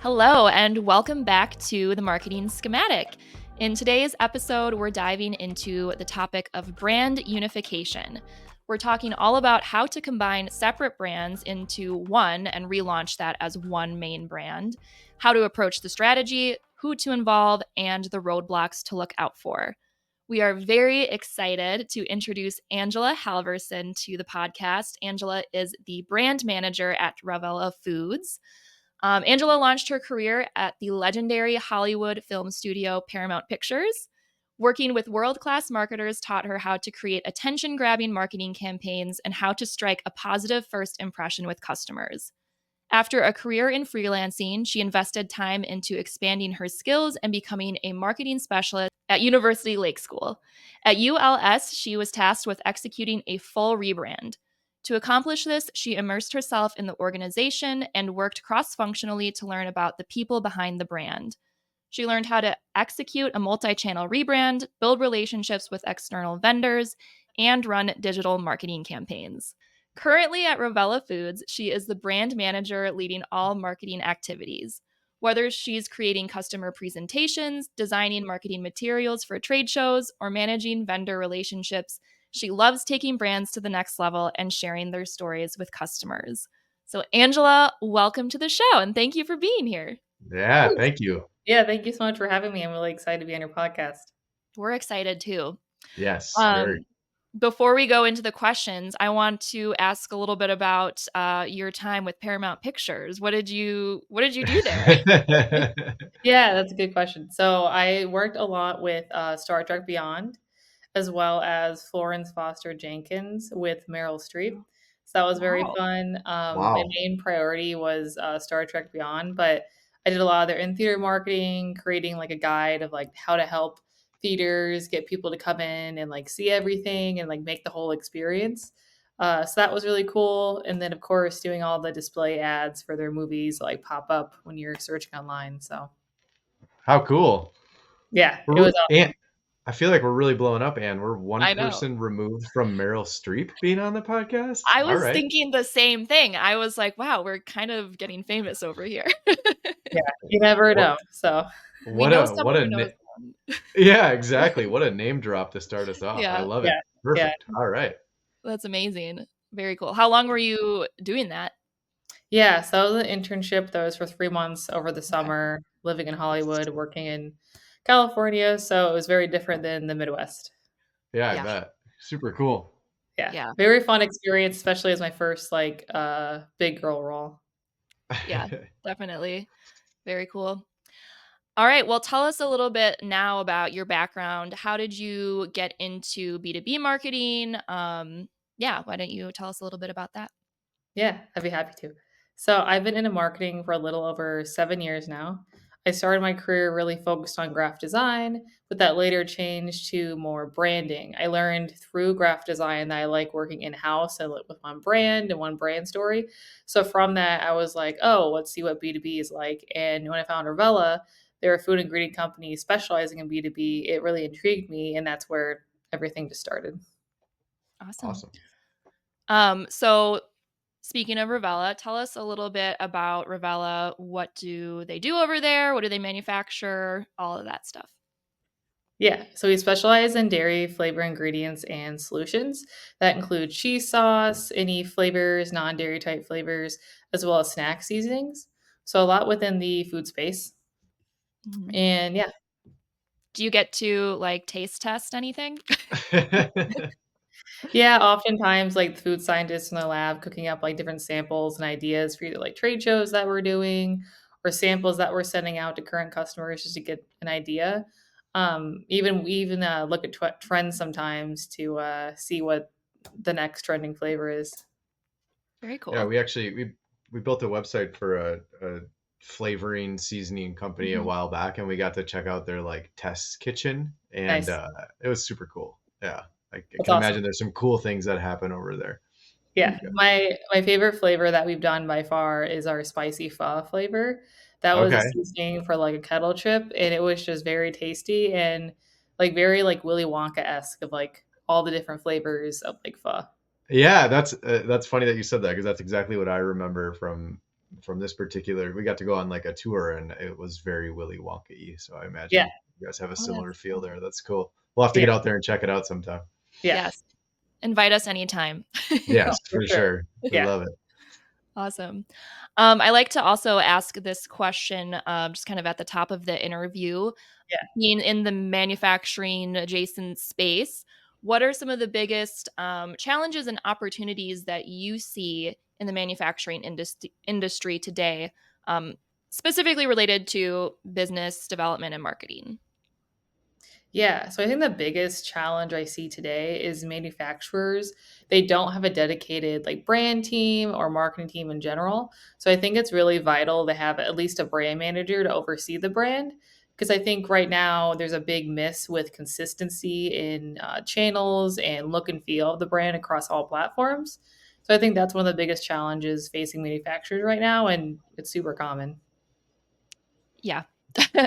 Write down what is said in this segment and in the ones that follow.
Hello, and welcome back to the Marketing Schematic. In today's episode, we're diving into the topic of brand unification. We're talking all about how to combine separate brands into one and relaunch that as one main brand, how to approach the strategy, who to involve, and the roadblocks to look out for. We are very excited to introduce Angela Halverson to the podcast. Angela is the brand manager at Ravella Foods. Angela launched her career at the legendary Hollywood film studio Paramount Pictures. Working with world class marketers taught her how to create attention grabbing marketing campaigns and how to strike a positive first impression with customers. After a career in freelancing, she invested time into expanding her skills and becoming a marketing specialist at University Lake School. At ULS, she was tasked with executing a full rebrand. To accomplish this, she immersed herself in the organization and worked cross functionally to learn about the people behind the brand. She learned how to execute a multi channel rebrand, build relationships with external vendors, and run digital marketing campaigns. Currently at Ravella Foods, she is the brand manager leading all marketing activities. Whether she's creating customer presentations, designing marketing materials for trade shows, or managing vendor relationships, she loves taking brands to the next level and sharing their stories with customers. So, Angela, welcome to the show and thank you for being here. Yeah, thank you. Yeah, thank you so much for having me. I'm really excited to be on your podcast. We're excited too. Yes, very. Before we go into the questions, I want to ask a little bit about your time with Paramount Pictures. What did you do there? Yeah, that's a good question. So I worked a lot with Star Trek Beyond, as well as Florence Foster Jenkins with Meryl Streep. So that was very Wow. fun. My Wow. main priority was Star Trek Beyond, but I did a lot of their in-theater marketing, creating like a guide of like how to help theaters get people to come in and like see everything and like make the whole experience. So that was really cool. And then of course doing all the display ads for their movies like pop up when you're searching online. So How cool. yeah, it We're, was and awesome. I feel like we're really blowing up, and we're one I know. person removed from Meryl Streep being on the podcast. I All was right. thinking the same thing. I was like, wow, we're kind of getting famous over here. Yeah, you never What know. So We what know a someone what who a knows na- someone. yeah, exactly. What a name drop to start us off. I Yeah, love it. yeah, yeah. Perfect. All right. that's amazing. Very cool. How long were you doing that? Yeah, so that was an internship that was for 3 months over the Okay. summer, living in Hollywood, working in California, so it was very different than the Midwest. Yeah, I Yeah. bet. Super cool. Yeah, Yeah. very fun experience, especially as my first, like, big girl role. Yeah. Definitely. Very cool. All right. Well, tell us a little bit now about your background. How did you get into B2B marketing? Yeah. Why don't you tell us a little bit about that? Yeah, I'd be happy to. So I've been into marketing for a little over 7 years now. I started my career really focused on graphic design, but that later changed to more branding. I learned through graphic design that I like working in-house and with one brand and one brand story. So from that, I was like, oh, let's see what B2B is like. And when I found Revella, they're a food ingredient company specializing in B2B. It really intrigued me, and that's where everything just started. Awesome. Awesome. So speaking of Ravella, tell us a little bit about Ravella. What do they do over there? What do they manufacture? All of that stuff. Yeah, so we specialize in dairy flavor ingredients and solutions that include cheese sauce, any flavors, non dairy type flavors, as well as snack seasonings. So, a lot within the food space. Mhm. And yeah, Do you get to like taste test anything? yeah, oftentimes like food scientists in the lab cooking up like different samples and ideas for either like trade shows that we're doing or samples that we're sending out to current customers just to get an idea. Even we even look at trends sometimes to see what the next trending flavor is. Very Yeah, cool. we built a website for a flavoring seasoning company a Mhm. while back, and we got to check out their like test kitchen, and Nice. it was super cool. Yeah, I That's can awesome. imagine there's some cool things that happen over there. Yeah. Yeah. My favorite flavor that we've done by far is our spicy pho flavor. That was a Okay. seasoning for, like, a kettle chip, and it was just very tasty and, like, very, like, Willy Wonka-esque of, like, all the different flavors of, like, pho. Yeah, that's funny that you said that because that's exactly what I remember from from this particular, we got to go on like a tour, and it was very Willy Wonka-y. So I Yeah. imagine you guys have a Oh, similar that's feel cool. there. That's cool. We'll have to Yeah. get out there and check it out sometime. Yeah. Yes. Invite us anytime. Oh, Yes, for for sure. sure. We Yeah. love it. Awesome. I like to also ask this question, just kind of at the top of the interview. Yeah. Being in the manufacturing adjacent space, what are some of the biggest challenges and opportunities that you see in the manufacturing industry today, um, specifically related to business development and marketing? Yeah, so I think the biggest challenge I see today is manufacturers. They don't have a dedicated like brand team or marketing team in general. So I think it's really vital to have at least a brand manager to oversee the brand. Because I think right now there's a big miss with consistency in channels and look and feel of the brand across all platforms. So I think that's one of the biggest challenges facing manufacturers right now, and it's super common. Yeah.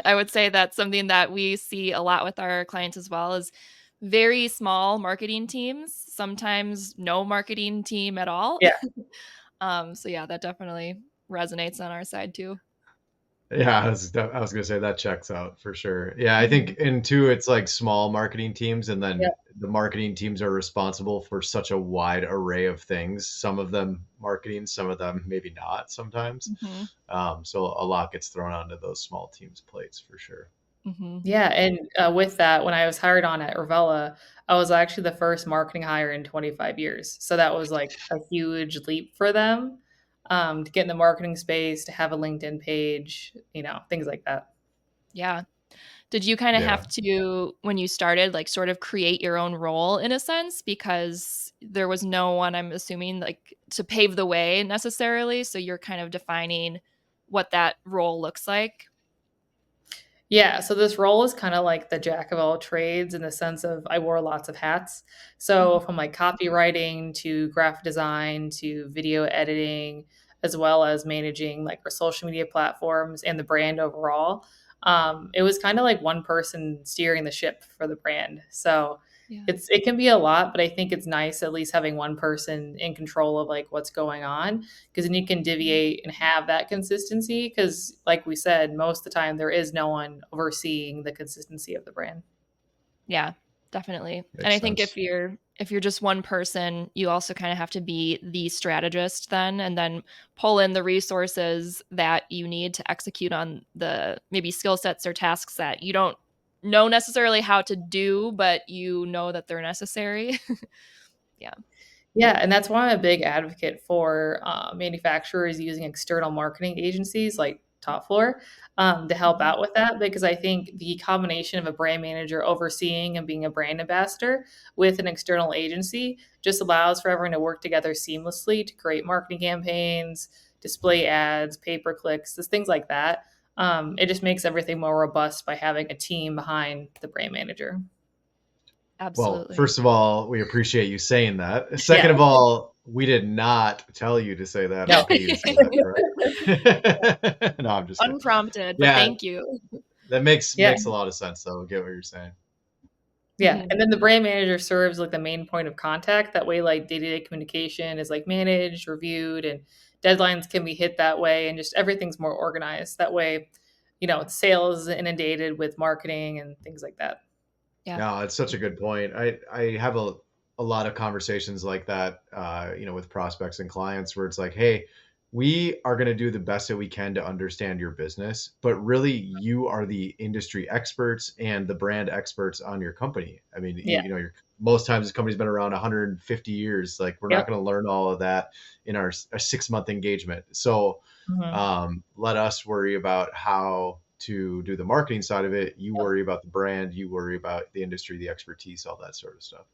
I would say that's something that we see a lot with our clients as well is very small marketing teams, sometimes no marketing team at all. Yeah. So yeah, that definitely resonates on our side too. Yeah, I was gonna say that checks out for sure. Yeah, I think, Mhm. and two, it's like small marketing teams, and Yeah. then the marketing teams are responsible for such a wide array of things. Some of them marketing, some of them maybe not sometimes. Mhm. So a lot gets thrown onto those small teams' plates for sure. Mhm. Yeah, and, with that, when I was hired on at Revella, I was actually the first marketing hire in 25 years. So that was, like, a huge leap for them, to get in the marketing space, to have a LinkedIn page, things like that. Yeah. Did you kind of Yeah. have to, when you started, like sort of create your own role in a sense because there was no one, I'm assuming, like to pave the way necessarily, so you're kind of defining what that role looks like? Yeah, so this role is kinda like the jack of all trades in the sense of I wore lots of hats. Mhm. So from, like, copywriting to graphic design to video editing, as well as managing, like, our social media platforms and the brand overall, it was kinda like one person steering the ship for the brand. So Yeah. it can be a lot, but I think it's nice at least having one person in control of, like, what's going on, because then you can Mhm. deviate and have that consistency. Because, like we said, most of the time there is no one overseeing the consistency of the brand. Yeah, definitely. And I Makes think sense. if you're just one person, you also kind of have to be the strategist then and then pull in the resources that you need to execute on the maybe skill sets or tasks that you don't know necessarily how to do, but you know that they're necessary. Yeah. Yeah, and that's why I'm a big advocate for manufacturers using external marketing agencies like Top Floor to help Mhm. out with that, because I think the combination of a brand manager overseeing and being a brand ambassador with an external agency just allows for everyone to work together seamlessly to create marketing campaigns, display ads, pay per clicks, just things like that. It just makes everything more robust by having a team behind the brand manager. Well, Absolutely. first of all, we appreciate you saying that. Yeah, Second of all, we did not tell you to say that or no. pay you to say that, correct? No, I'm just kidding. Unprompted, but Yeah, thank you. that makes Yeah. makes a lot of sense though. I get what you're saying. Yeah, Mhm. and then the brand manager serves like the main point of contact. That way, like day-to-day communication is like managed, reviewed, and deadlines can be hit that way, and just everything's more organized. That way, sales is inundated with marketing and things like that. Yeah. No, it's such a good point. I have a lot of conversations like that, with prospects and clients where it's like, hey, we are going to do the best that we can to understand your business, but really you are the industry experts and the brand experts on your company. I mean, Yeah. most times this company's been around 150 years. Like we're not Yep. going to learn all of that in our 6 month engagement. So Mhm. let us worry about how to do the marketing side of it. You worry about the brand, you worry about the industry, the expertise, all that sort of stuff.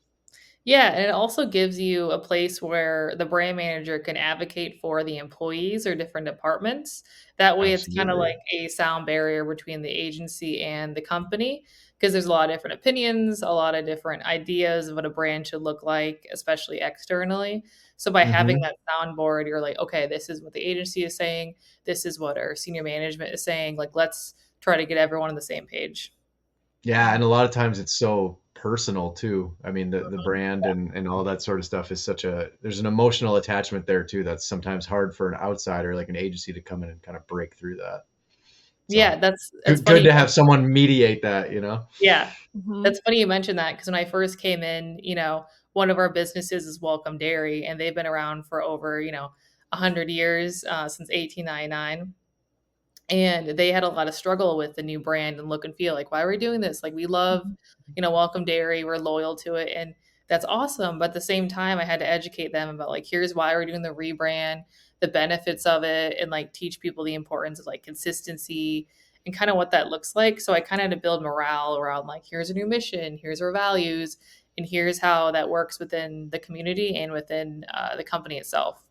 Yeah, and it also gives you a place where the brand manager can advocate for the employees or different departments. That way, it's kind of Absolutely. like a sound barrier between the agency and the company, because there's a lot of different opinions, a lot of different ideas of what a brand should look like, especially externally. So by having Hmm. that soundboard, you're like, okay, this is what the agency is saying. This is what our senior management is saying. Like, let's try to get everyone on the same page. Yeah, Yeah. and a lot of times it's so personal too. I mean, the brand and all that sort of stuff is there's an emotional attachment there too that's sometimes hard for an outsider like an agency to come in and kind of break through that. Yeah, So that's good, funny good you to have mentioned. someone mediate that, you know? Yeah. Mhm. That's funny you mentioned that because when I first came in, one of our businesses is Welcome Dairy, and they've been around for over, 100 years, since 1899. And they had a lot of struggle with the new brand and look and feel. Like, why are we doing this? Like, we love, Mhm. Welcome Dairy. We're loyal to it. And that's awesome. But at the same time, I had to educate them about like, here's why we're doing the rebrand, the benefits of it, and like teach people the importance of like consistency and kind of what that looks like. So I kind of had to build morale around like, here's a new mission, here's our values, and here's how that works within the community and within the company itself.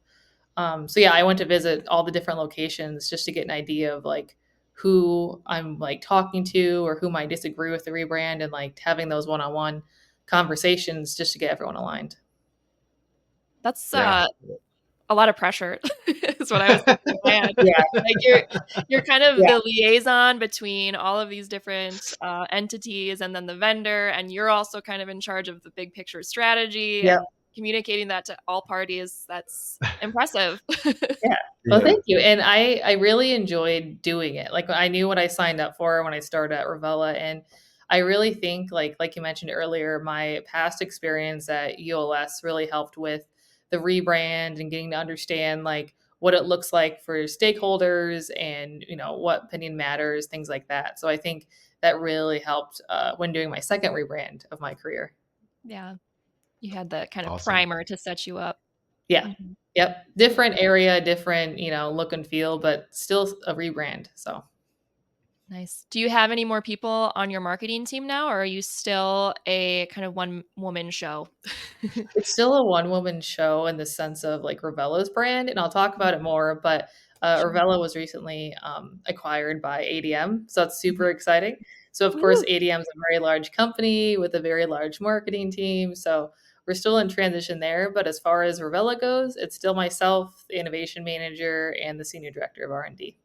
So yeah, I went to visit all the different locations just to get an idea of like who I'm like talking to or who might disagree with the rebrand and like having those one-on-one conversations just to get everyone aligned. That's Yeah. a lot of pressure is what I was thinking in my head. Yeah, Like, you're kind of yeah, the liaison between all of these different, entities and then the vendor, and you're also kind of in charge of the big picture strategy yep, and communicating that to all parties. That's impressive. yeah. Well, Yeah. thank you. And I really enjoyed doing it. Like I knew what I signed up for when I started at Ravella, and I really think like you mentioned earlier, my past experience at ULS really helped with the rebrand and getting to understand like what it looks like for stakeholders and what opinion matters, things like that. So I think that really helped when doing my second rebrand of my career. Yeah, you had the kind of Awesome. primer to set you up. Yeah. Mhm. Yep. Different area, different, look and feel, but still a rebrand. So Nice. Do you have any more people on your marketing team now, or are you still a kind of one woman show? it's still a one woman show in the sense of like Ravella's brand, and I'll talk about it more. But Sure. Ravella was recently acquired by ADM, so that's Mhm. super exciting. So of course, Woo! ADM is a very large company with a very large marketing team. So we're still in transition there. But as far as Ravella goes, it's still myself, the innovation manager, and the senior director of R&D.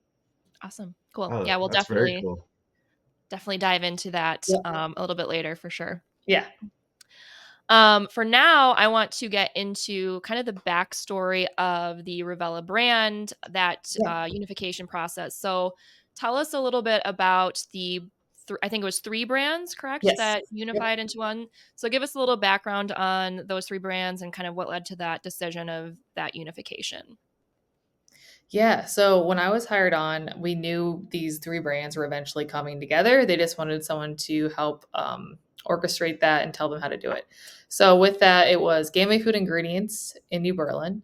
Awesome. Cool. Oh, Yeah, we'll that's very cool. definitely dive into that, Yep. a little bit later for sure. Yeah. For now, I want to get into kind of the backstory of the Revella brand, that Yeah. unification process. So, tell us a little bit about I think it was three brands, correct, Yes. that Yep. unified into one. So, give us a little background on those three brands and kind of what led to that decision of that unification. Yeah. So when I was hired on, we knew these three brands were eventually coming together. They just wanted someone to help orchestrate that and tell them how to do it. So with that, it was Gamay Food Ingredients in New Berlin,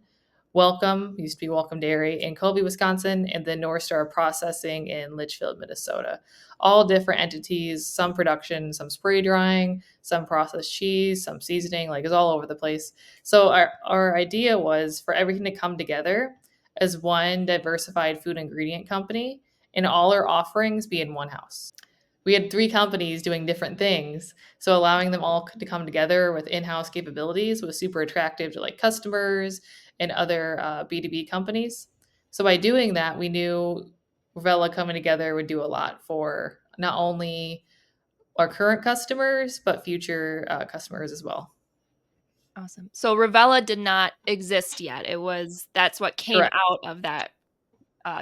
Welcome, used to be Welcome Dairy in Colby, Wisconsin, and then North Star Processing in Litchfield, Minnesota. All different entities, some production, some spray drying, some processed cheese, some seasoning, like it's all over the place. So our idea was for everything to come together as one diversified food ingredient company and all our offerings be in one house. We had three companies doing different things, so allowing them all to come together with in-house capabilities was super attractive to like customers and other B2B companies. So by doing that, we knew Vela coming together would do a lot for not only our current customers but future customers as well. Awesome. So, Revella did not exist yet. That's what came Correct. out of that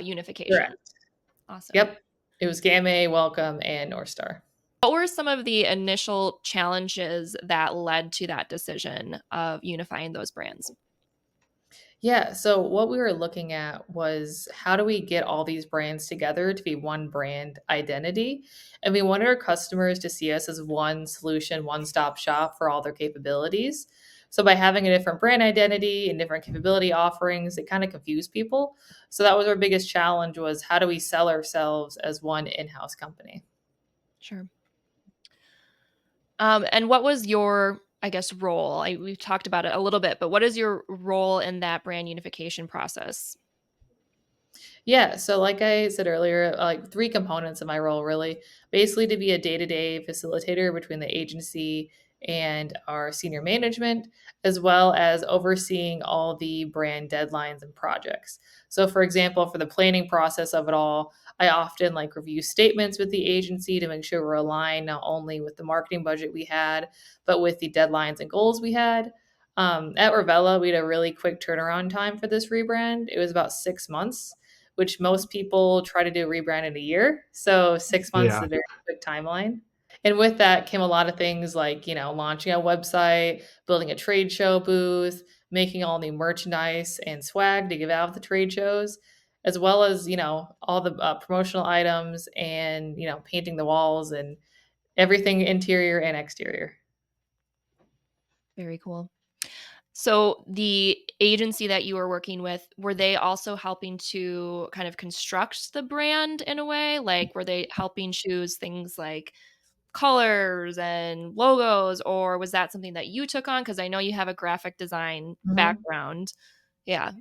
unification. Correct. Awesome. Yep. It was Gamma, Welcome, and North Star. What were some of the initial challenges that led to that decision of unifying those brands? Yeah, so what we were looking at was how do we get all these brands together to be one brand identity? And we wanted our customers to see us as one solution, one stop shop for all their capabilities. So by having a different brand identity and different capability offerings, it kind of confused people. So that was our biggest challenge was how do we sell ourselves as one in-house company? Sure. And what was your, I guess, role? We've talked about it a little bit, but what is your role in that brand unification process? Yeah, so like I said earlier, like three components of my role really. Basically to be a day-to-day facilitator between the agency and our senior management, as well as overseeing all the brand deadlines and projects. So for example, for the planning process of it all, I often like review statements with the agency to make sure we're aligned not only with the marketing budget we had, but with the deadlines and goals we had. At Revella, we had a really quick turnaround time for this rebrand. It was about 6 months, which most people try to do a rebrand in a year. So 6 months is Yeah. a very quick timeline. And with that came a lot of things like, launching a website, building a trade show booth, making all new merchandise and swag to give out at the trade shows, as well as, all the promotional items and, painting the walls and everything interior and exterior. Very cool. So the agency that you were working with, were they also helping to kind of construct the brand in a way? Like, were they helping choose things like colors and logos, or was that something that you took on? Because I know you have a graphic design Mhm. background. Yeah.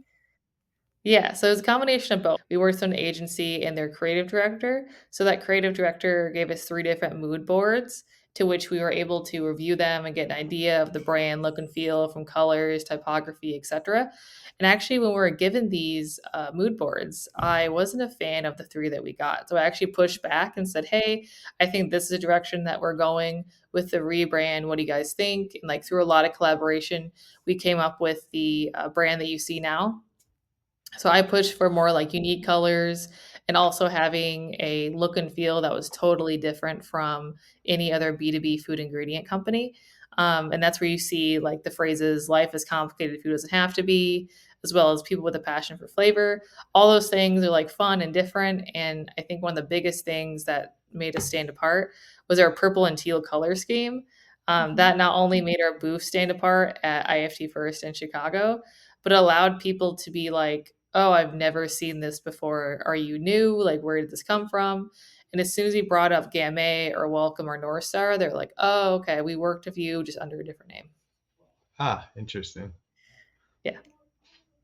Yeah, so it's a combination of both. We worked with an agency and their creative director. So that creative director gave us three different mood boards to which we were able to review them and get an idea of the brand look and feel from colors, typography, etc. And actually, when we were given these mood boards, I wasn't a fan of the three that we got. So I actually pushed back and said, "Hey, I think this is a direction that we're going with the rebrand. What do you guys think?" And like through a lot of collaboration, we came up with the brand that you see now. So I pushed for more like unique colors and also having a look and feel that was totally different from any other B2B food ingredient company. And that's where you see like the phrases life is complicated, food doesn't have to be, as well as people with a passion for flavor. All those things are like fun and different. And I think one of the biggest things that made us stand apart was our purple and teal color scheme. Mhm. That not only made our booth stand apart at IFT First in Chicago, but allowed people to be like, "Oh, I've never seen this before. Are you new? Like, where did this come from?" And as soon as he brought up Gamay or Welcome or North Star, they're like, "Oh, okay, we worked with you just under a different name." Ah, interesting. Yeah.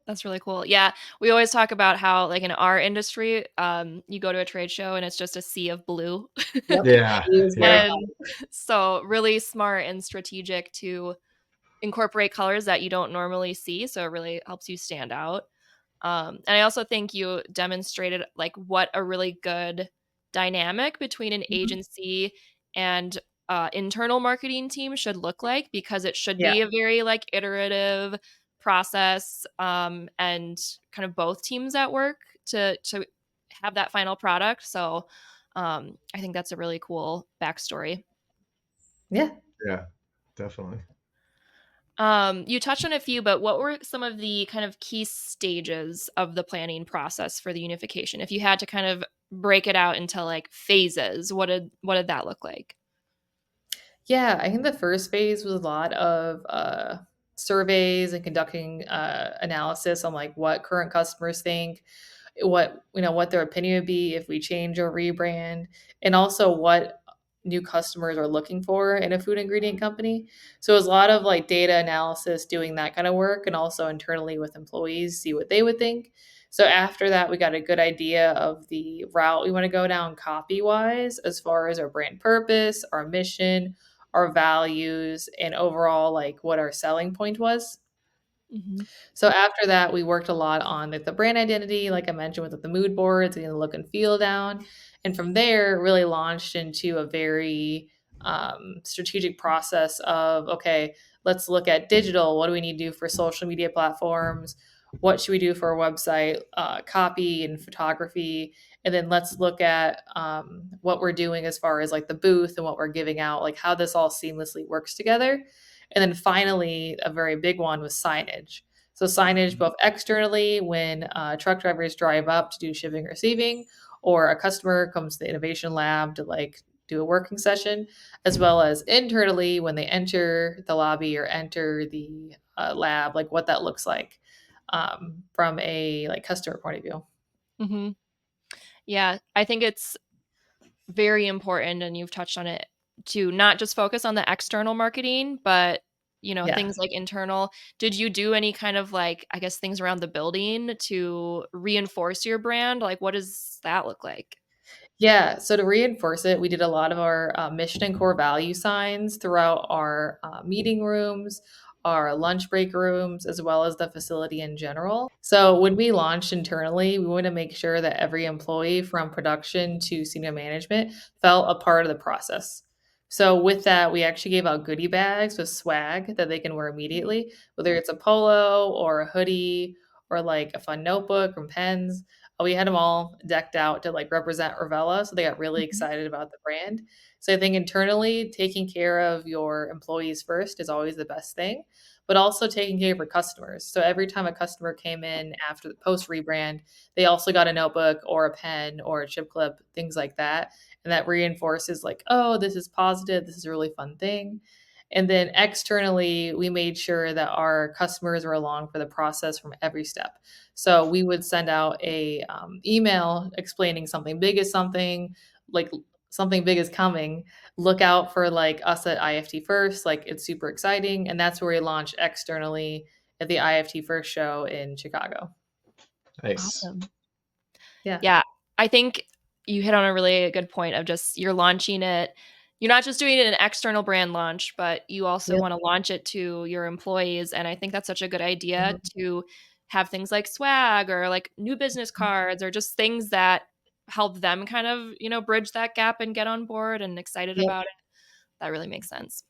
That's really cool. Yeah, we always talk about how, like, in our industry, you go to a trade show and it's just a sea of blue. Yep. Yeah. He was very Yeah. And so really smart and strategic to incorporate colors that you don't normally see, so it really helps you stand out. And I also think you demonstrated like what a really good dynamic between an Mhm. agency and internal marketing team should look like, because it should Yeah. be a very like iterative process, and kind of both teams at work to have that final product. So I think that's a really cool backstory. Yeah. Yeah. Definitely. You touched on a few, but what were some of the kind of key stages of the planning process for the unification? If you had to kind of break it out into like phases, what did that look like? Yeah, I think the first phase was a lot of surveys and conducting analysis on like what current customers think, what their opinion would be if we change or rebrand, and also what new customers are looking for in a food ingredient company. So it was a lot of like data analysis, doing that kind of work, and also internally with employees, see what they would think. So after that, we got a good idea of the route we want to go down copy wise, as far as our brand purpose, our mission, our values, and overall like what our selling point was. Mhm. So after that, we worked a lot on like the brand identity, like I mentioned, with the mood boards, getting the look and feel down, and from there, really launched into a very strategic process of okay, let's look at digital. What do we need to do for social media platforms? What should we do for our website, copy and photography? And then let's look at what we're doing as far as like the booth and what we're giving out, like how this all seamlessly works together. And then finally, a very big one was signage. So signage both externally when truck drivers drive up to do shipping and receiving, or a customer comes to the innovation lab to like do a working session, as well as internally when they enter the lobby or enter the lab, like what that looks like from a like customer point of view. Mhm. Yeah, I think it's very important, and you've touched on it, to not just focus on the external marketing, but Yeah. things like internal. Did you do any kind of like, I guess, things around the building to reinforce your brand? Like, what does that look like? Yeah, so to reinforce it, we did a lot of our mission and core value signs throughout our meeting rooms, our lunch break rooms, as well as the facility in general. So when we launched internally, we want to make sure that every employee from production to senior management felt a part of the process. So with that, we actually gave out goodie bags with swag that they can wear immediately, whether it's a polo or a hoodie or like a fun notebook and pens. We had them all decked out to like represent Revella, so they got really Mhm. excited about the brand. So I think internally, taking care of your employees first is always the best thing, but also taking care of your customers. So every time a customer came in after the post rebrand, they also got a notebook or a pen or a chip clip, things like that. And that reinforces like, oh, this is positive, this is a really fun thing. And then externally, we made sure that our customers were along for the process from every step. So we would send out a email explaining something big is something, like something big is coming. Look out for like us at IFT First, like it's super exciting, and that's where we launched externally at the IFT First show in Chicago. Nice. Awesome. Yeah. Yeah, I think you hit on a really good point of just you're launching it. You're not just doing it an external brand launch, but you also Yep. want to launch it to your employees. And I think that's such a good idea Mhm. to have things like swag or like new business cards or just things that help them kind of, bridge that gap and get on board and excited Yep. about it. That really makes sense.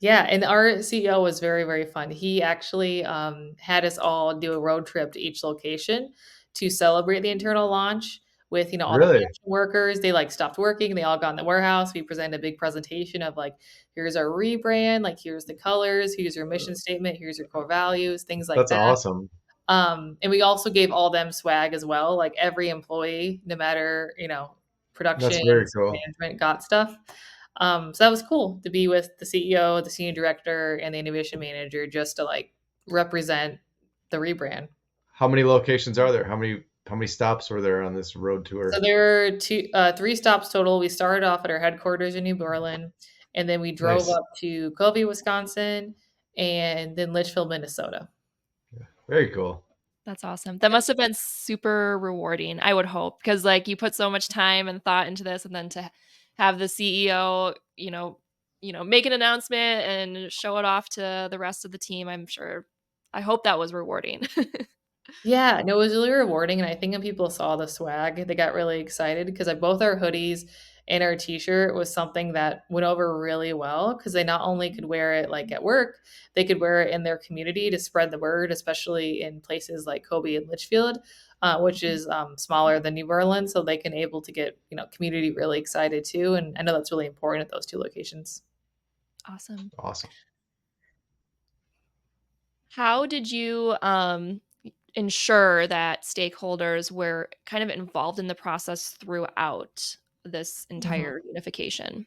Yeah, and our CEO was very, very fun. He actually had us all do a road trip to each location to celebrate the internal launch with, all the Really? production workers. They like stopped working. They all got in the warehouse. We presented a big presentation of like, here's our rebrand, like here's the colors, here's your mission statement, here's your core values, things like That's that. awesome. And we also gave all them swag as well. Like every employee, no matter, That's production, very cool. management got stuff. So that was cool to be with the CEO, the senior director, and the innovation manager just to like represent the rebrand. How many locations are there? How many stops were there on this road So tour? there are three stops total. We started off at our headquarters in New Berlin, and then we drove Nice. up to Covey, Wisconsin, and then Litchfield, Minnesota. Very cool. That's awesome. That must have been super rewarding, I would hope, because like you put so much time and thought into this, and then to have the CEO, make an announcement and show it off to the rest of the team, I'm sure. I hope that was rewarding. Yeah, no, it was really rewarding, and I think when people saw the swag, they got really excited because both our hoodies and our T-shirt was something that went over really well because they not only could wear it like at work, they could wear it in their community to spread the word, especially in places like Kobe and Litchfield, which is smaller than New Berlin, so they can able to get community really excited too, and I know that's really important at those two locations. Awesome. Awesome. How did you ensure that stakeholders were kind of involved in the process throughout this entire unification?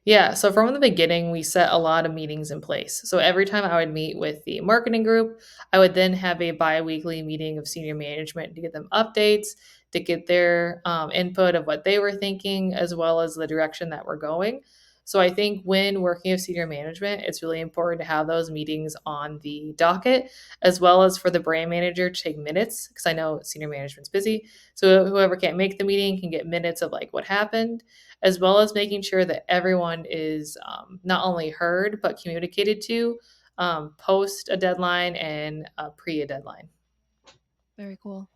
Yeah, so from the beginning, we set a lot of meetings in place. So every time I would meet with the marketing group, I would then have a bi-weekly meeting of senior management to get them updates, to get their input of what they were thinking, as well as the direction that we're going. So I think when working with senior management, it's really important to have those meetings on the docket, as well as for the brand manager to take minutes, because I know senior management's busy. So whoever can't make the meeting can get minutes of like what happened, as well as making sure that everyone is not only heard but communicated to post a deadline and pre a deadline. Very cool.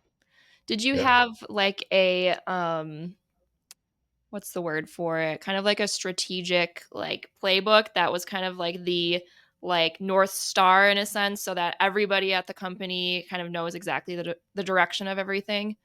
Did you Yeah. have like a what's the word for it? Kind of like a strategic like playbook that was kind of like the like north star in a sense so that everybody at the company kind of knows exactly the direction of everything?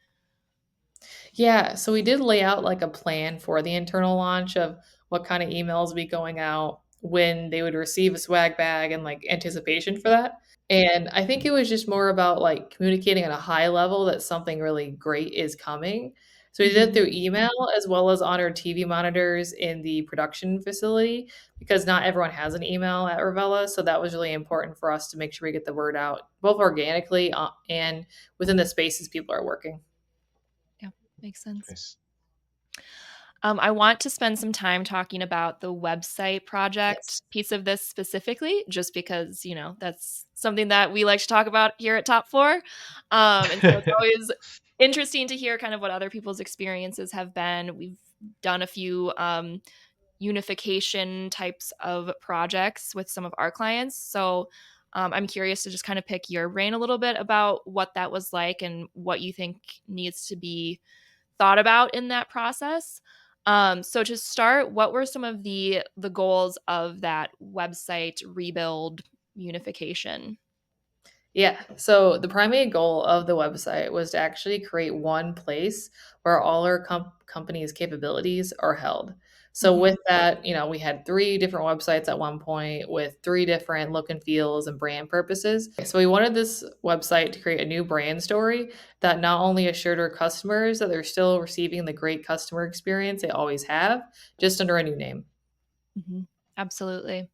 Yeah, so we did lay out like a plan for the internal launch of what kind of emails be going out when they would receive a swag bag and like anticipation for that. And I think it was just more about, like, communicating at a high level that something really great is coming. So we did it Mhm. through email as well as on our TV monitors in the production facility because not everyone has an email at Revella, so that was really important for us to make sure we get the word out both organically, and within the spaces people are working. Yeah, makes sense. Nice. I want to spend some time talking about the website Yes. project piece of this specifically, just because, that's something that we like to talk about here at Top Floor. And so it's always interesting to hear kind of what other people's experiences have been. We've done a few unification types of projects with some of our clients. So I'm curious to just kind of pick your brain a little bit about what that was like and what you think needs to be thought about in that process. So to start, what were some of the goals of that website rebuild unification? Yeah. So the primary goal of the website was to actually create one place where all our company's capabilities are held. So Hmm. with that, we had three different websites at one point with three different look and feels and brand purposes. So we wanted this website to create a new brand story that not only assured our customers that they're still receiving the great customer experience they always have, just under a new name. Hmm. Absolutely.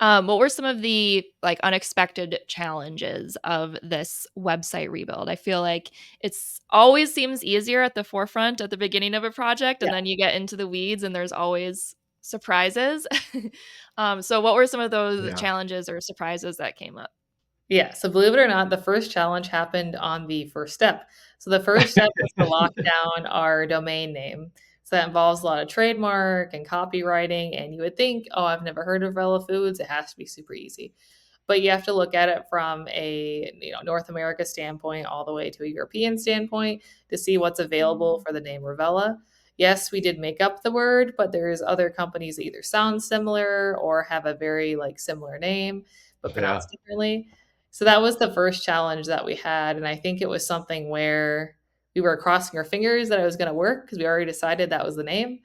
What were some of the like unexpected challenges of this website rebuild? I feel like it's always seems easier at the forefront at the beginning of a project, and then you get into the weeds, and there's always surprises. So, what were some of those Yeah. challenges or surprises that came up? Yeah, so believe it or not, the first challenge happened on the first step. So the first step was to lock down our domain name. So that involves a lot of trademark and copywriting, and you would think, "Oh, I've never heard of Rella Foods, it has to be super easy." But you have to look at it from a, North America standpoint all the way to a European standpoint to see what's available Mm. for the name Revella. Yes, we did make up the word, but there's other companies that either sound similar or have a very, like, similar name, but Yeah. pronounced differently. So that was the first challenge that we had, and I think it was something where we were crossing our fingers that it was gonna work because we already decided that was the name.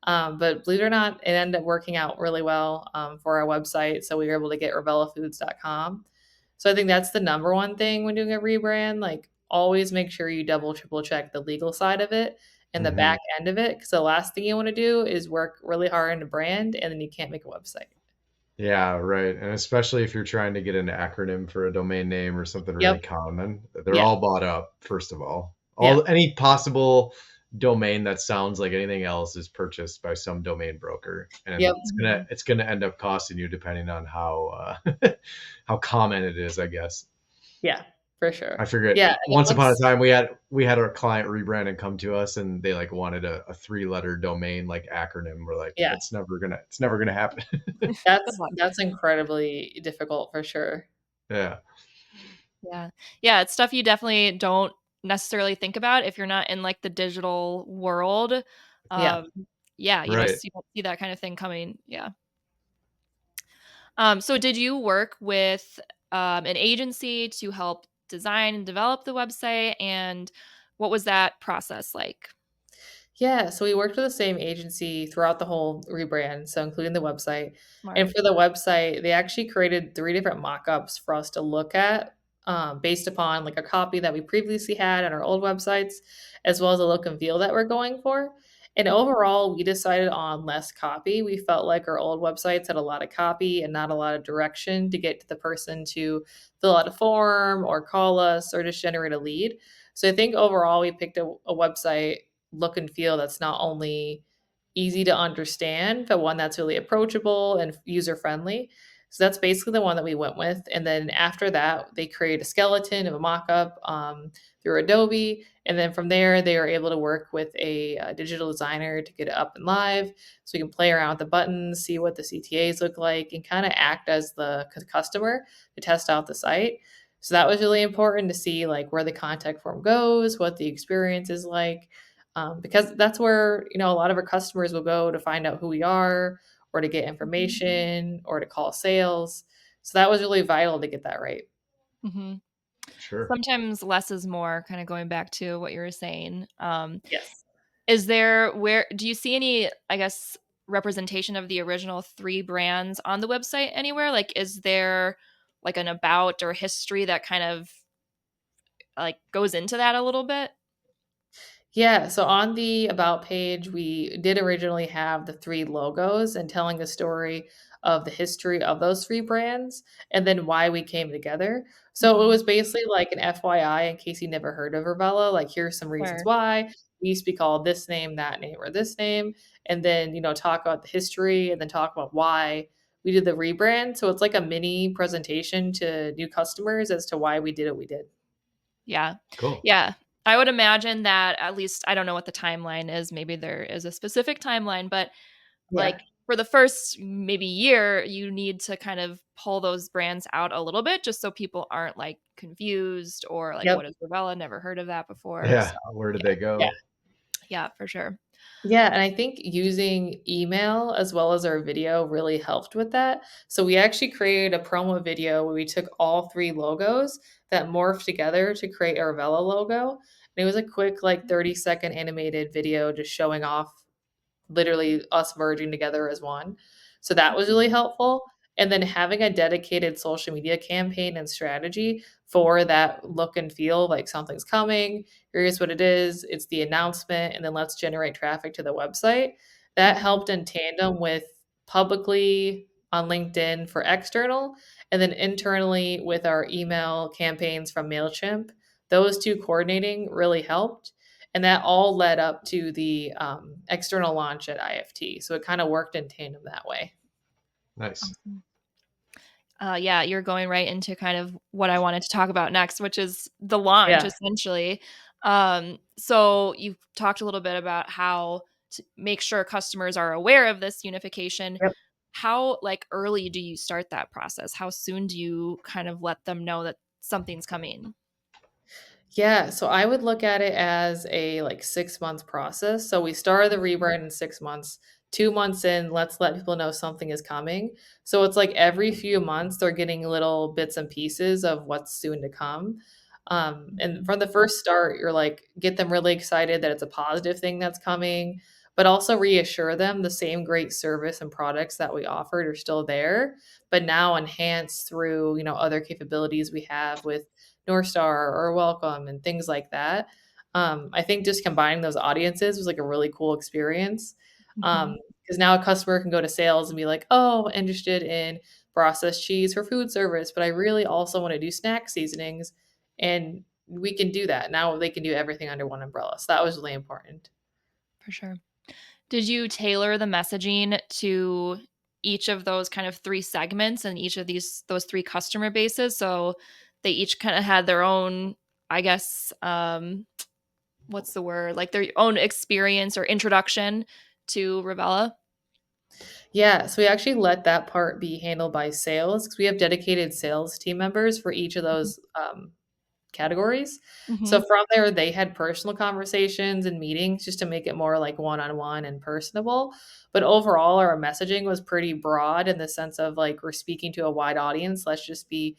But believe it or not, it ended up working out really well, for our website, so we were able to get rebellafoods.com. So I think that's the number one thing when doing a rebrand, like, always make sure you double, triple check the legal side of it and the Hmm. back end of it, because the last thing you wanna do is work really hard on a brand, and then you can't make a website. Yeah, right. And especially if you're trying to get an acronym for a domain name or something really Yep. common, they're Yeah. all bought up, first of all. Yeah. All any possible domain that sounds like anything else is purchased by some domain broker, and Yep. Mhm. it's gonna end up costing you depending on how how common it is, I guess. Yeah, for I sure. forget. Yeah, and then Once upon a once time, we had our client rebrand and come to us, and they like wanted a three-letter domain like acronym. We're like, yeah, it's never gonna happen. Good luck. that's incredibly difficult for sure. Yeah. Yeah. Yeah, it's stuff you definitely don't necessarily think about if you're not in, like, the digital world. Yeah. Um, yeah, Right. you don't see that kind of thing coming. Yeah. So did you work with, an agency to help design and develop the website, and what was that process like? Yeah, so we worked with the same agency throughout the whole rebrand, so including the website. Smart. And for the website, they actually created 3 different mock-ups for us to look at, based upon, like, a copy that we previously had on our old websites, as well as a look and feel that we're going for. And overall, we decided on less copy. We felt like our old websites had a lot of copy and not a lot of direction to get to the person to fill out a form or call us or just generate a lead. So I think overall, we picked a website look and feel that's not only easy to understand, but one that's really approachable and user friendly. So that's basically the one that we went with. And then after that, they create a skeleton of a mock-up through Adobe. And then from there, they are able to work with a digital designer to get it up and live. So we can play around with the buttons, see what the CTAs look like, and kind of act as the customer to test out the site. So that was really important to see like where the contact form goes, what the experience is like, because that's where a lot of our customers will go to find out who we are, or to get Mhm. information, or to call sales. So that was really vital to get that right. Mhm. Sure. Sometimes less is more, kinda going back to what you were saying. Yes. Is there where do you see any, I guess, representation of the original 3 brands on the website anywhere? Like, is there, like, an about or history that kind of, like, goes into that a little bit? Yeah, so on the about page, we did originally have the 3 logos and telling the story of the history of those 3 brands and then why we came together. So it Mhm. was basically like an FYI in case you never heard of Revella, like, here's some reasons Sure. why. We used to be called this name, that name, or this name, and then, talk about the history and then talk about why we did the rebrand. So it's like a mini presentation to new customers as to why we did what we did. Yeah. Cool. Yeah. I would imagine that, at least I don't know what the timeline is. Maybe there is a specific timeline, but like Yeah. for the first maybe year, you need to kind of pull those brands out a little bit just so people aren't like confused or like, what Yep. is Revella? Never heard of that before. So Yeah, where did yeah, they go? yeah, for sure. Yeah, and I think using email as well as our video really helped with that. So we actually created a promo video where we took all 3 logos that morphed together to create our Vela logo. And it was a quick, like, 30-second animated video just showing off literally us merging together as one. So that was really helpful. And then having a dedicated social media campaign and strategy for that look and feel like something's coming. Here's what it is. It's the announcement, and then let's generate traffic to the website. That Mhm. helped in tandem with publicly on LinkedIn for external, and then internally with our email campaigns from MailChimp. Those two coordinating really helped. And that all led up to the external launch at IFT. So it kind of worked in tandem that way. Nice. Awesome. Yeah, you're going right into kind of what I wanted to talk about next, which is the launch Yeah. essentially. So you've talked a little bit about how to make sure customers are aware of this unification. Yep. How like early do you start that process? How soon do you kind of let them know that something's coming? Yeah, so I would look at it as a like 6 month process. So we started the rebrand in 6 months. 2 months in, let's let people know something is coming. So it's like every few months they're getting little bits and pieces of what's soon to come. And Mhm. from the first start, you're like, get them really excited that it's a positive thing that's coming, but also reassure them the same great service and products that we offered are still there, but now enhanced through, other capabilities we have with North Star or Welcome and things like that. I think just combining those audiences was like a really cool experience. Mhm. Because now a customer can go to sales and be like, "Oh, interested in processed cheese for food service, but I really also want to do snack seasonings," and we can do that now. They can do everything under one umbrella. So that was really important. For sure. Did you tailor the messaging to each of those kind of 3 segments and each of those 3 customer bases? So they each kinda had their own, I guess, what's the word? Like their own experience or introduction to Revella? Yeah, so we actually let that part be handled by sales because we have dedicated sales team members for each of Mhm. those categories. So Mhm. from there, they had personal conversations and meetings just to make it more like one-on-one and personable. But overall, our messaging was pretty broad in the sense of like we're speaking to a wide audience. Let's just be,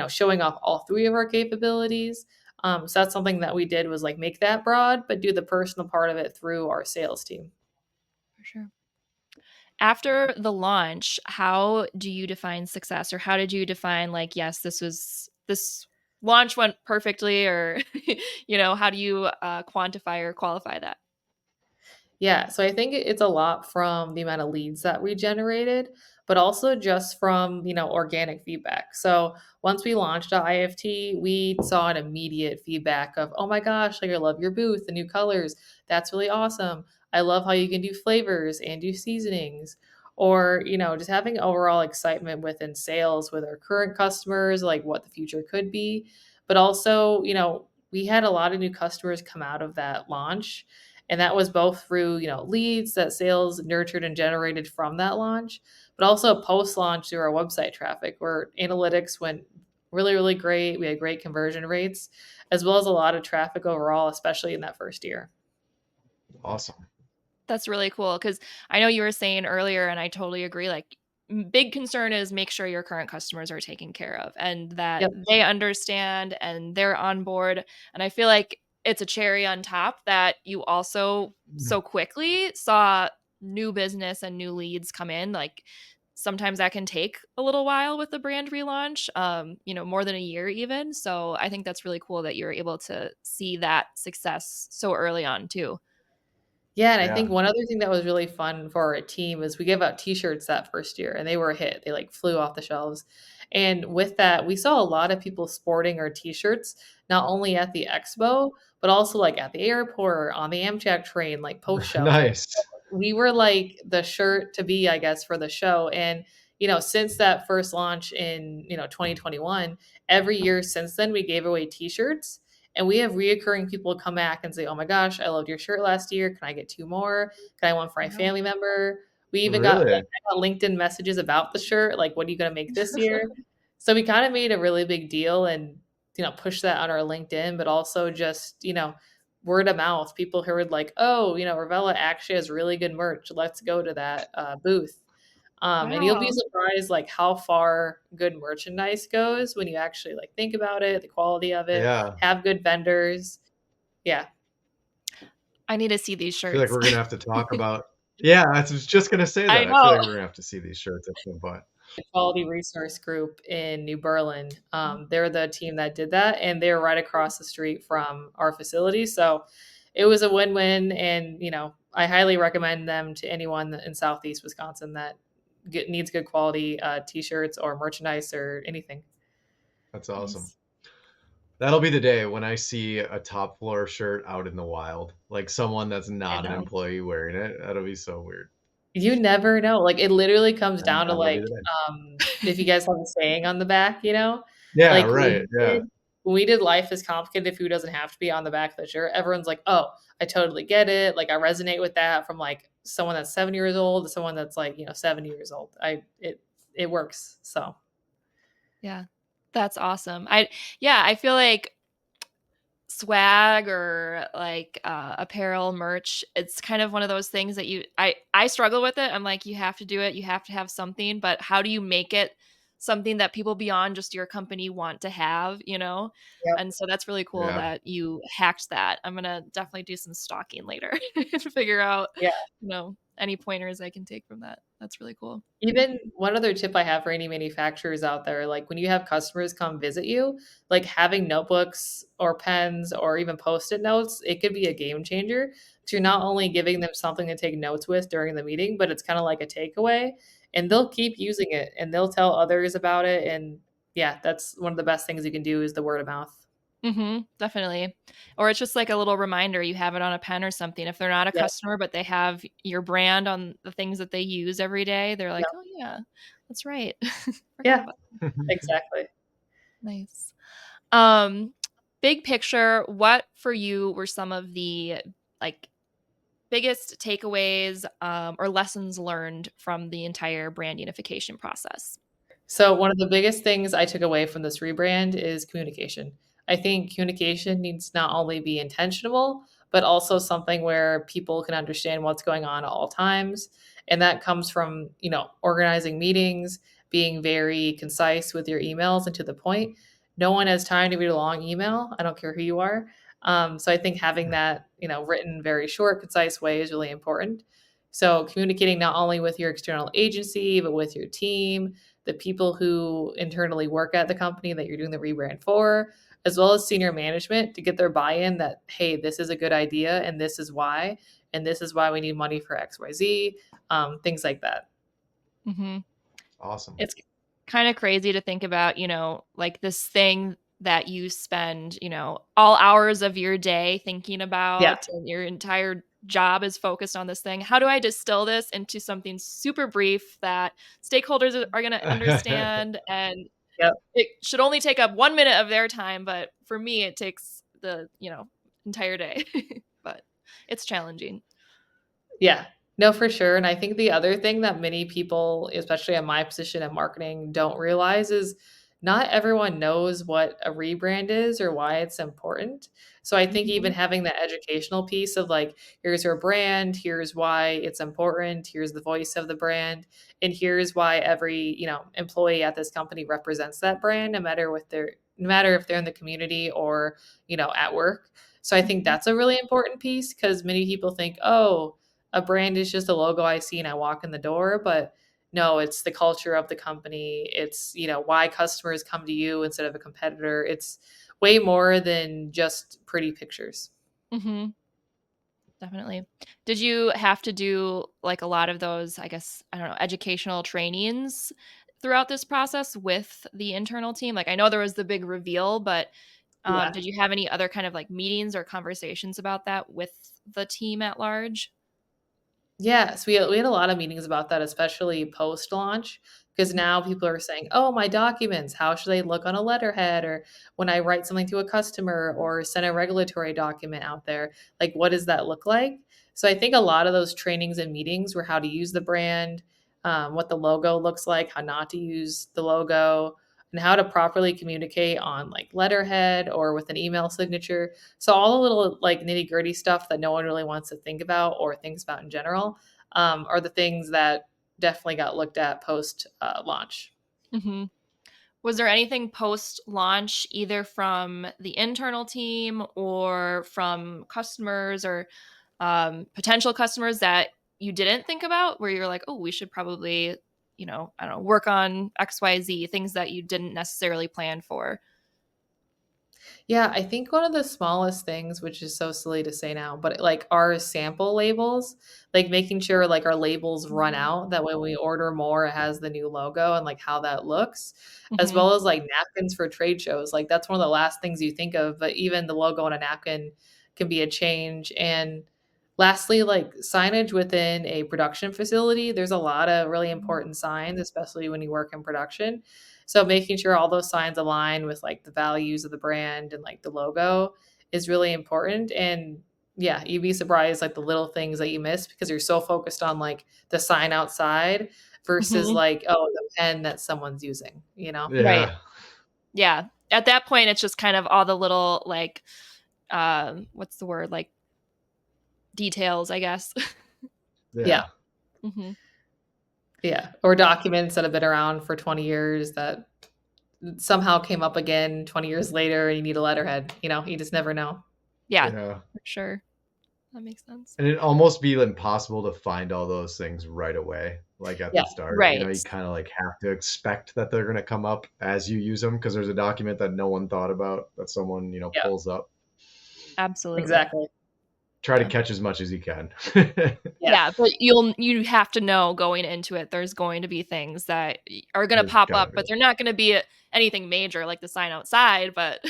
showing off all 3 of our capabilities. So that's something that we did was like make that broad, but do the personal part of it through our sales team. For sure. After the launch, how do you define success, or how did you define like, yes, this launch went perfectly, or how do you quantify or qualify that? Yeah, so I think it's a lot from the amount of leads that we generated, but also just from, organic feedback. So once we launched at IFT, we saw an immediate feedback of, oh my gosh, like I love your booth, the new colors. That's really awesome. I love how you can do flavors and do seasonings. Or, just having overall excitement within sales with our current customers, like what the future could be. But also, we had a lot of new customers come out of that launch, and that was both through, leads that sales nurtured and generated from that launch, but also post-launch through our website traffic where analytics went really, really great. We had great conversion rates, as well as a lot of traffic overall, especially in that first year. Awesome. That's really cool because I know you were saying earlier, and I totally agree. Like, big concern is make sure your current customers are taken care of and that Yep. they understand and they're on board. And I feel like it's a cherry on top that you also so quickly saw new business and new leads come in. Like, sometimes that can take a little while with the brand relaunch, more than a year even. So I think that's really cool that you're able to see that success so early on too. Yeah, and I Yeah. think one other thing that was really fun for our team is we gave out T-shirts that first year, and they were a hit. They like flew off the shelves, and with that, we saw a lot of people sporting our T-shirts, not only at the expo, but also like at the airport, on the Amtrak train, like post show. Nice. We were like the shirt to be, I guess, for the show. And, since that first launch in, 2021, every year since then, we gave away t-shirts. And we have reoccurring people come back and say, "Oh my gosh, I loved your shirt last year. Can I get 2 more? Can I one for my Wow. family member?" We even got, like, Really? I got LinkedIn messages about the shirt, like, "What are you gonna make this year?" So we kinda made a really big deal and, pushed that on our LinkedIn, but also just, word of mouth. People heard like, "Oh, Revella actually has really good merch. Let's go to that, booth." And you'll be Wow. surprised, like, how far good merchandise goes when you actually, like, think about it, the quality of it, Yeah. have good vendors. Yeah, I need to see these I feel like shirts. we're gonna have to talk about. Yeah, I was just gonna say I that. I feel know. like we're gonna have to see these shirts at some point. the Quality Resource Group in New Berlin, they're the team that did that, and they're right across the street from our facility, so it was a win-win, and, I highly recommend them to anyone in Southeast Wisconsin that needs good quality, T-shirts or merchandise or anything. That's awesome. Nice. That'll be the day when I see a top floor shirt out in the wild, like someone that's I not an know. employee wearing it. That'll be so weird. You never know, like, it literally comes And down to, that'll be like, the day. if you guys have a saying on the back, Yeah, like, right. Yeah. when we did Life is Complicated, food doesn't have to be on the back of the shirt, everyone's like, "Oh, I totally get it," like, I resonate with that from, like, someone that's 7 years old to someone that's, like, 70 years old. It works, so, Yeah. That's awesome. I feel like swag or like apparel merch, it's kind of one of those things that I struggle with it. I'm like, you have to do it, you have to have something, but how do you make it something that people beyond just your company want to have? yep, And so that's really cool Yeah. that you hacked that. I'm gonna definitely do some stalking later to figure out yeah. any pointers I can take from that. That's really cool. Even one other tip I have for any manufacturers out there, like when you have customers come visit you, like having notebooks or pens or even post-it notes, it could be a game changer. 'Cause you're not only giving them something to take notes with during the meeting, but it's kind of like a takeaway, and they'll keep using it and they'll tell others about it. And yeah, that's one of the best things you can do is the word of mouth. Definitely. Or it's just like a little reminder, you have it on a pen or something. If they're not a Yep, customer, but they have your brand on the things that they use every day, they're like, yep, "Oh, yeah, that's right. Forgot yeah, about." exactly. Nice. Um, Big picture, what for you were some of the, like, biggest takeaways, or lessons learned from the entire brand unification process? So one of the biggest things I took away from this rebrand is communication. I think communication needs to not only be intentional, but also something where people can understand what's going on at all times. And that comes from, organizing meetings, being very concise with your emails and to the point. No one has time to read a long email. I don't care who you are. So I think having that, written very short, concise way is really important. So communicating not only with your external agency, but with your team, the people who internally work at the company that you're doing the rebrand for, as well as senior management to get their buy-in that, hey, this is a good idea and this is why we need money for XYZ, things like that. Mhm. Awesome. It's kind of crazy to think about, like this thing that you spend, all hours of your day thinking Yeah. about, and your entire job is focused on this thing. How do I distill this into something super brief that stakeholders are going to understand? And Yep. it should only take up 1 minute of their time, but for me, it takes the, entire day. But it's challenging. Yeah. No, for sure, and I think the other thing that many people, especially in my position in marketing, don't realize is not everyone knows what a rebrand is or why it's important. So I think even Mhm. having that educational piece of like, here's your brand, here's why it's important, here's the voice of the brand, and here's why every, employee at this company represents that brand, no matter if they're in the community or, at work. So I think Mhm. that's a really important piece because many people think, oh, a brand is just a logo I see and I walk in the door, but no, it's the culture of the company. It's, why customers come to you instead of a competitor. It's way more than just pretty pictures. Mhm. Definitely. Did you have to do, like, a lot of those, I guess, I don't know, educational trainings throughout this process with the internal team? Like, I know there was the big reveal, but, Yeah. did you have any other kind of, like, meetings or conversations about that with the team at large? Yes, we had a lot of meetings about that, especially post-launch, because now people are saying, "Oh, my documents, how should they look on a letterhead?" Or when I write something to a customer or send a regulatory document out there, like, what does that look like? So I think a lot of those trainings and meetings were how to use the brand, what the logo looks like, how not to use the logo, and how to properly communicate on like letterhead or with an email signature. So all the little like nitty gritty stuff that no one really wants to think about or thinks about in general are the things that definitely got looked at post launch. Hmm. Was there anything post launch, either from the internal team or from customers or potential customers, that you didn't think about, where you're like, oh, we should probably, I don't know, work on XYZ, things that you didn't necessarily plan for? Yeah, I think one of the smallest things, which is so silly to say now, but like our sample labels, like making sure like our labels run out, that when we order more, it has the new logo and like how that looks, as Hmm. well as like napkins for trade shows. Like that's one of the last things you think of, but even the logo on a napkin can be a change. And lastly, like signage within a production facility, there's a lot of really important signs, especially when you work in production. So making sure all those signs align with like the values of the brand and like the logo is really important. And yeah, you'd be surprised like the little things that you miss because you're so focused on like the sign outside versus Hmm. like, oh, the pen that someone's using, you know? Right. Yeah. Yeah. At that point, it's just kind of all the little, like, what's the word? Like, details, I guess. Yeah. Yeah. Hmm. Yeah. Or documents that have been around for 20 years that somehow came up again 20 years later and you need a letterhead, you know, you just never know. Yeah, Yeah. for sure. That makes sense. And it'd almost be impossible to find all those things right away, like at Yeah. the start. You know, Right. you kind of like have to expect that they're going to come up as you use them because there's a document that no one thought about that someone, Yeah. pulls up. Absolutely. Exactly. Try to Yeah. catch as much as you can. Yeah. Yeah, but you have to know going into it, there's going to be things that are going to There's pop gotta up, be. but they're not going to be anything major like the sign outside, but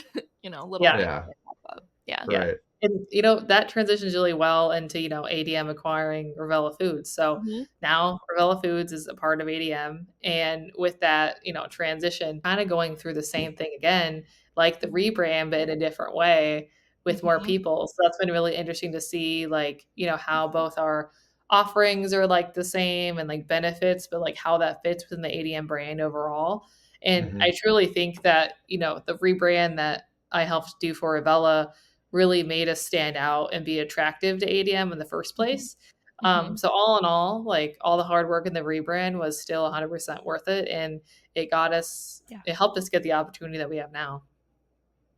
little Yeah. things Yeah. that pop up. Yeah. Yeah. Right. And, that transitions really well into, ADM acquiring Revella Foods. So Hmm. now Revella Foods is a part of ADM. And with that, transition, kind of going through the same thing again, like the rebrand, but in a different way with more Hmm. people. So that's been really interesting to see, like, how both our offerings are like the same and like benefits, but like how that fits within the ADM brand overall. And Hmm. I truly think that, the rebrand that I helped do for Revella really made us stand out and be attractive to ADM in the first Hmm. place. Hmm. So all in all, like all the hard work in the rebrand was still 100% worth it, and Yeah, it helped us get the opportunity that we have now.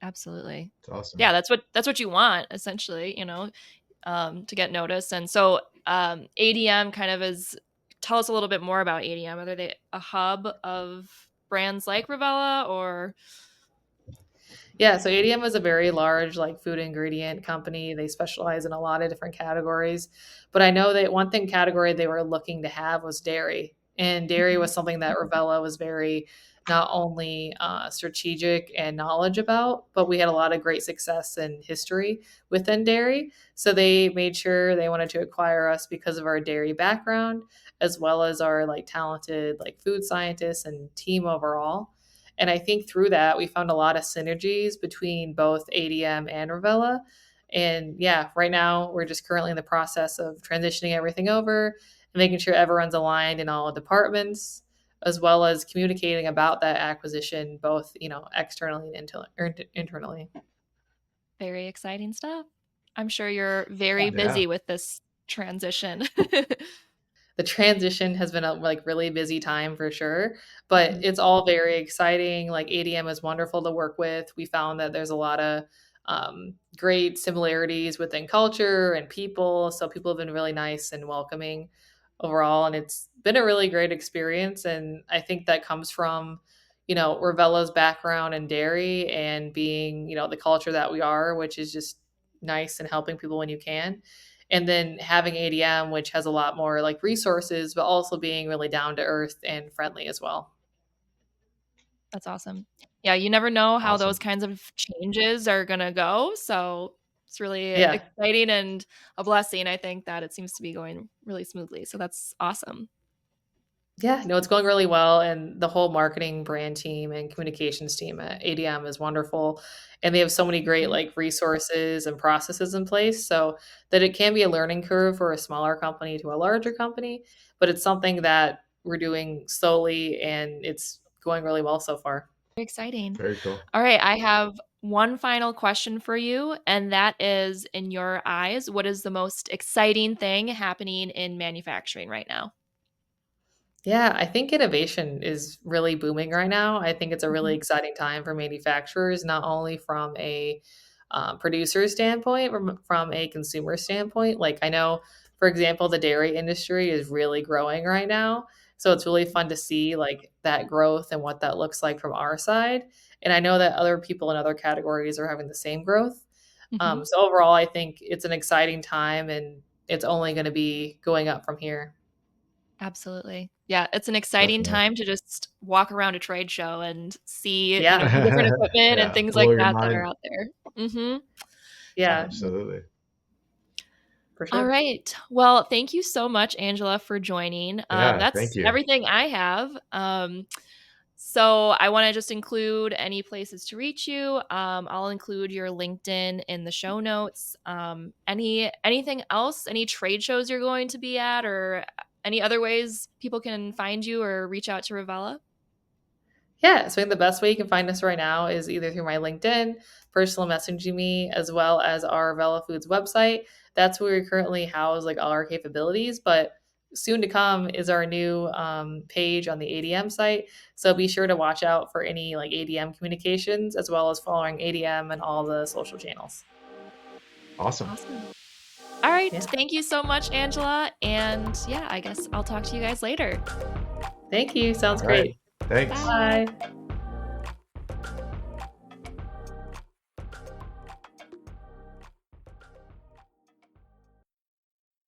absolutely. It's awesome. Yeah, that's what you want, essentially, to get noticed. And so, ADM kind of is. Tell us a little bit more about ADM. Are they a hub of brands like Revella, or? Yeah, so ADM is a very large like food ingredient company. They specialize in a lot of different categories. But I know that one thing category they were looking to have was dairy. And dairy Mhm. was something that Revella was very not only strategic and knowledge about, but we had a lot of great success and history within dairy. So they made sure they wanted to acquire us because of our dairy background, as well as our like talented like food scientists and team overall. And I think through that, we found a lot of synergies between both ADM and Revella. And yeah, right now we're just currently in the process of transitioning everything over and making sure everyone's aligned in all departments, as well as communicating about that acquisition, both, externally and internally. Very exciting stuff. I'm sure you're very Yeah. Yeah. busy with this transition. The transition has been a like really busy time for sure, but Mhm. it's all very exciting. Like ADM is wonderful to work with. We found that there's a lot of great similarities within culture and people. So people have been really nice and welcoming overall, and it's been a really great experience. And I think that comes from, Revella's background in dairy and being, the culture that we are, which is just nice and helping people when you can, and then having ADM, which has a lot more like resources, but also being really down to earth and friendly as well. That's awesome. Yeah, you never know how those Awesome. kinds of changes are gonna go, so it's really Yeah. exciting and a blessing, I think, that it seems to be going really smoothly, so that's awesome. Yeah, no, it's going really well, and the whole marketing brand team and communications team at ADM is wonderful, and they have so many great, Mhm. like, resources and processes in place so that it can be a learning curve for a smaller company to a larger company, but it's something that we're doing slowly, and it's going really well so far. Exciting. Very cool. All right, I have one final question for you, and that is, in your eyes, what is the most exciting thing happening in manufacturing right now? Yeah, I think innovation is really booming right now. I think it's a really Mhm, exciting time for manufacturers, not only from a producer standpoint, from a consumer standpoint. Like, I know, for example, the dairy industry is really growing right now. So it's really fun to see like that growth and what that looks like from our side. And I know that other people in other categories are having the same growth. mhm. So overall, I think it's an exciting time and it's only going to be going up from here. Absolutely. Yeah, it's an exciting Definitely. time to just walk around a trade show and see, Yeah. different equipment and Yeah, things like blow your that are mind. out there. Mhm. Yeah, Absolutely. for All sure. right. Well, thank you so much, Angela, for joining. Yeah, thank That's you. everything I have. So I want to just include any places to reach you. I'll include your LinkedIn in the show notes. Anything else? Any trade shows you're going to be at, or any other ways people can find you or reach out to Ravella? Yeah, so I think the best way you can find us right now is either through my LinkedIn, personal messaging me, as well as our Vela Foods website. That's where we currently house like all our capabilities, but soon to come is our new page on the ADM site. So be sure to watch out for any like ADM communications, as well as following ADM and all the social channels. Awesome. Awesome. All right. Yeah, Thank you so much, Angela. And yeah, I guess I'll talk to you guys later. thank you. Sounds All right. great. Thanks. Bye. Bye.